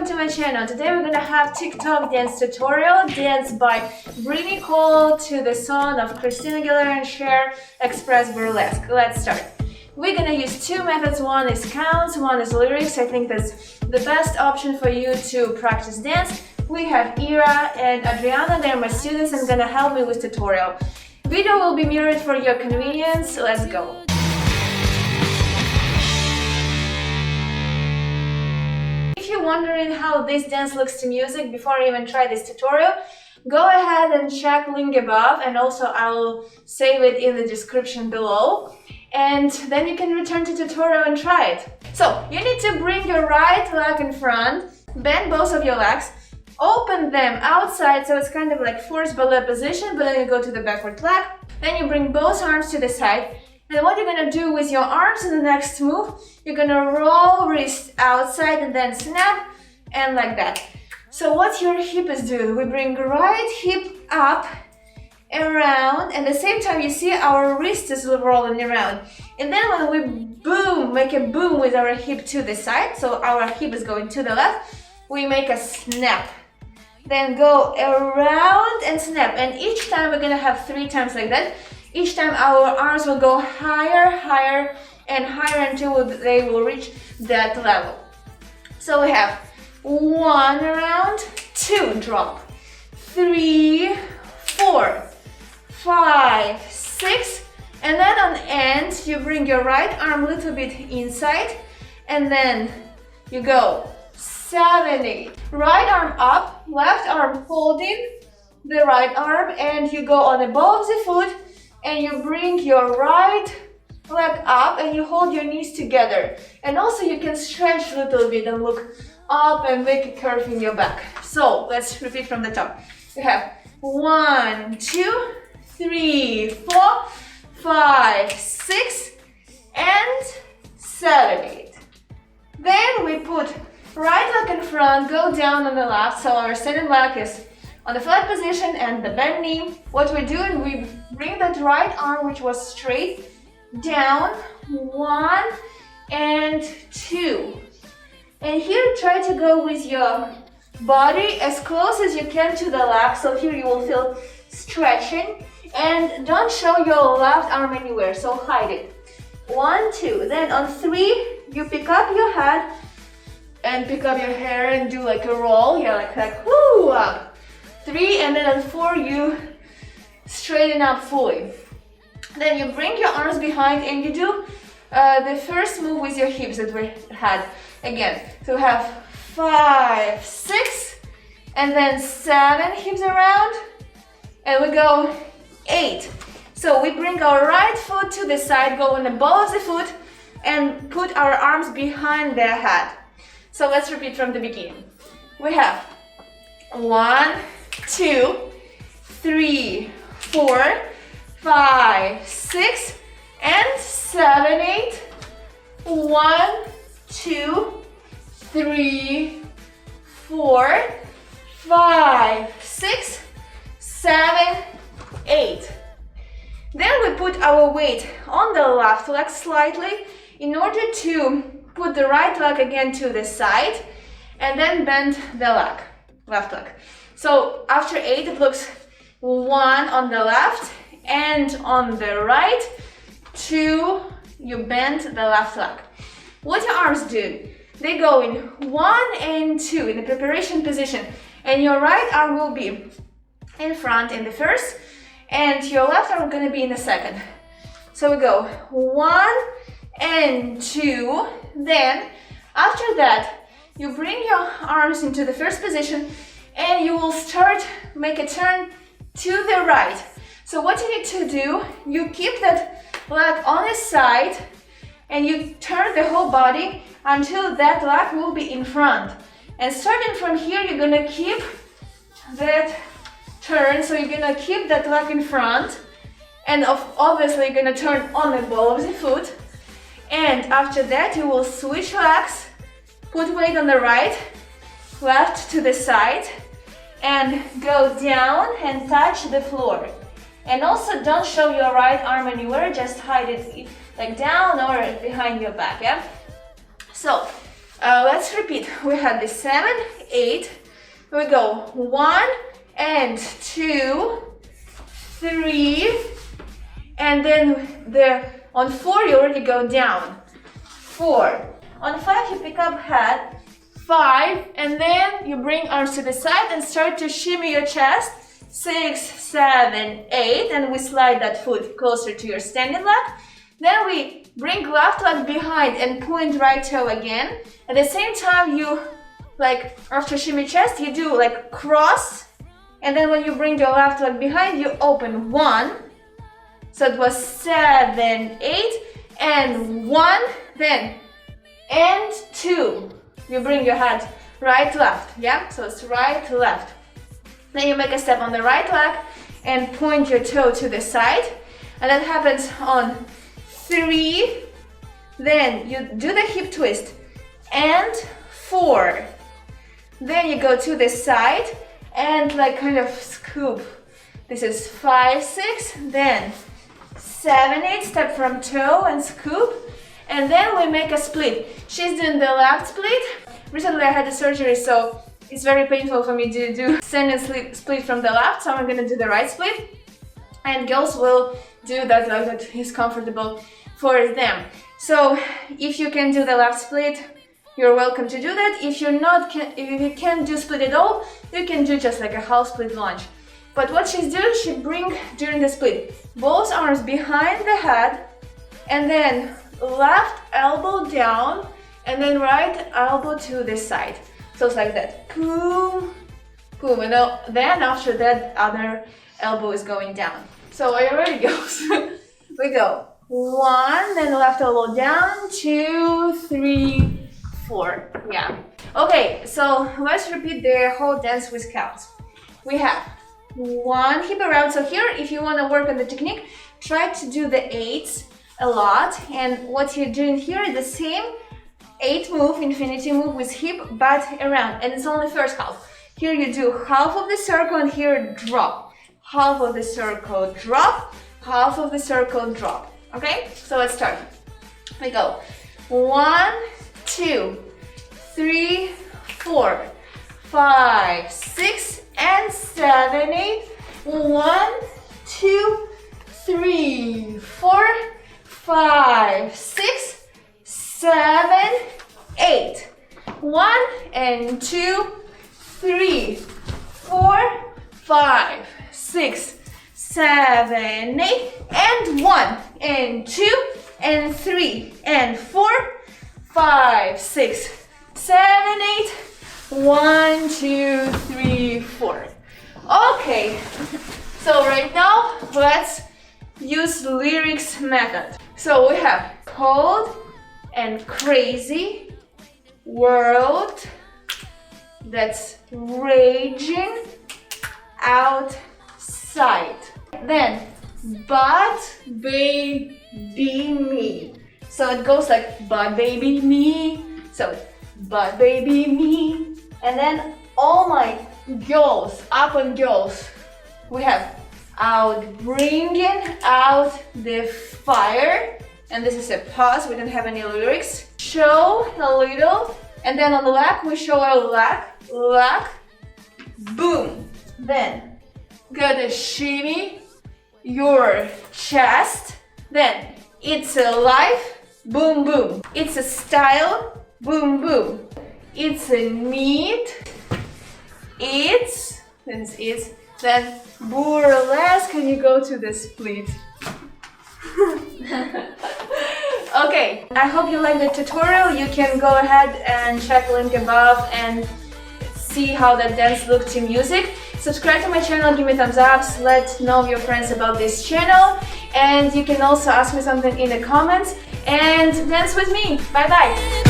to my channel. Today we're gonna have TikTok dance tutorial, dance by Britney Cole to the song of Christina Aguilera and Cher, Express Burlesque. Let's start. We're gonna use two methods. One is counts, one is lyrics. I think that's the best option for you to practice dance. We have Ira and Adriana, they're my students and gonna help me with tutorial. Video will be mirrored for your convenience. Let's go. If you're wondering how this dance looks to music before I even try this tutorial, go ahead and check link above, and also I'll save it in the description below. And then you can return to tutorial and try it. So you need to bring your right leg in front, bend both of your legs, open them outside, so it's kind of like forced ballet position, but then you go to the backward leg. Then you bring both arms to the side. And what you're gonna do with your arms in the next move, you're gonna roll wrist outside and then snap, and like that. So what your hip is doing, we bring right hip up, around, and at the same time you see our wrist is rolling around. And then when we boom, make a boom with our hip to the side, so our hip is going to the left, we make a snap. Then go around and snap, and each time we're gonna have 3 times like that. Each time our arms will go higher, higher, and higher until they will reach that level. So we have 1 around, 2 drop, 3, 4, 5, 6, and then on the end you bring your right arm a little bit inside, and then you go 7, 8. Right arm up, left arm holding the right arm, and you go on the ball of the foot, and you bring your right leg up and you hold your knees together. And also you can stretch a little bit and look up and make a curve in your back. So let's repeat from the top. We have 1, 2, 3, 4, 5, 6, and 7, 8. Then we put right leg in front, go down on the left, so our standing leg is on the flat position and the bent knee. What we're doing, we bring that right arm, which was straight, down, 1 and 2. And here try to go with your body as close as you can to the leg, so here you will feel stretching. And don't show your left arm anywhere, so hide it. 1, 2. Then on 3, you pick up your head and pick up your hair and do like a roll. Yeah, like whoo, up. 3, and then on 4 you straighten up fully. Then you bring your arms behind and you do the first move with your hips that we had again. So we have 5, 6, and then 7 hips around, and we go 8. So we bring our right foot to the side, go on the ball of the foot, and put our arms behind the head. So let's repeat from the beginning. We have 1, 2, 3, 4, 5, 6, and 7, 8. 1, 2, 3, 4, 5, 6, 7, 8. Then we put our weight on the left leg slightly in order to put the right leg again to the side, and then bend the leg, left leg. So after 8 it looks 1 on the left and on the right, 2, you bend the left leg. What your arms do? They go in 1 and 2 in the preparation position, and your right arm will be in front in the first, and your left arm is going to be in the second. So we go 1 and 2, then after that you bring your arms into the first position, and you will make a turn to the right. So what you need to do, you keep that leg on the side and you turn the whole body until that leg will be in front. And starting from here, you're gonna keep that turn, so you're gonna keep that leg in front, and obviously you're gonna turn on the ball of the foot. And after that, you will switch legs, put weight on the right, left to the side, and go down and touch the floor. And also don't show your right arm anywhere, just hide it like down or behind your back, yeah? So Let's repeat. We had the 7, 8. We go 1 and 2, 3, and then on 4 you already go down. 4. On 5 you pick up head. 5, and then you bring arms to the side and start to shimmy your chest. 6, 7, 8, and we slide that foot closer to your standing leg. Then we bring left leg behind and point right toe again. At the same time, you, like, after shimmy chest, you do like cross. And then when you bring your left leg behind, you open 1. So it was 7, 8, and 1, then, and 2. You bring your head right, left, yeah? So it's right, left. Then you make a step on the right leg and point your toe to the side. And that happens on 3. Then you do the hip twist. And 4. Then you go to the side and like kind of scoop. This is 5, 6. Then 7, 8. Step from toe and scoop. And then we make a split. She's doing the left split. Recently I had a surgery, so it's very painful for me to do standing split from the left, so I'm gonna do the right split. And girls will do that like that is comfortable for them. So if you can do the left split, you're welcome to do that. If if you can't do split at all, you can do just like a half split lunge. But what she's doing, she bring during the split both arms behind the head, and then left elbow down, and then right elbow to the side. So it's like that. Boom, boom, and then after that, other elbow is going down. So are you ready, girls? We go 1, then left elbow down, 2, 3, 4. Yeah. Okay, so let's repeat the whole dance with counts. We have 1 hip around. So here, if you want to work on the technique, try to do the 8s a lot. And what you're doing here is the same 8 move, infinity move with hip but around, and it's only first half. Here you do half of the circle and here drop. Half of the circle, drop, half of the circle, drop. Okay, so let's start. We go 1, 2, 3, 4, 5, 6, and 7, 8. 1, 2, 3, 4, 5, 6, 7, 8. 1 and 2, 3, 4, 5, 6, 7, 8, and 1 and 2 and 3 and 4, 5, 6, 7, 8. 1, 2, 3, 4. Okay, so right now let's use lyrics method. So we have cold and crazy world that's raging outside. Then but baby me. So it goes like but baby me. So but baby me. And then all my girls, up and girls, we have out, bringing out the fire. And this is a pause, we don't have any lyrics. Show a little, and then on the leg we show a leg, boom. Then gotta shimmy your chest. Then it's a life, boom boom. It's a style, boom boom. It's a need, then burlesque, and you go to the split. Okay, I hope you like the tutorial. You can go ahead and check link above and see how that dance looked to music. Subscribe to my channel, give me thumbs up, let know your friends about this channel, and you can also ask me something in the comments and dance with me. Bye bye!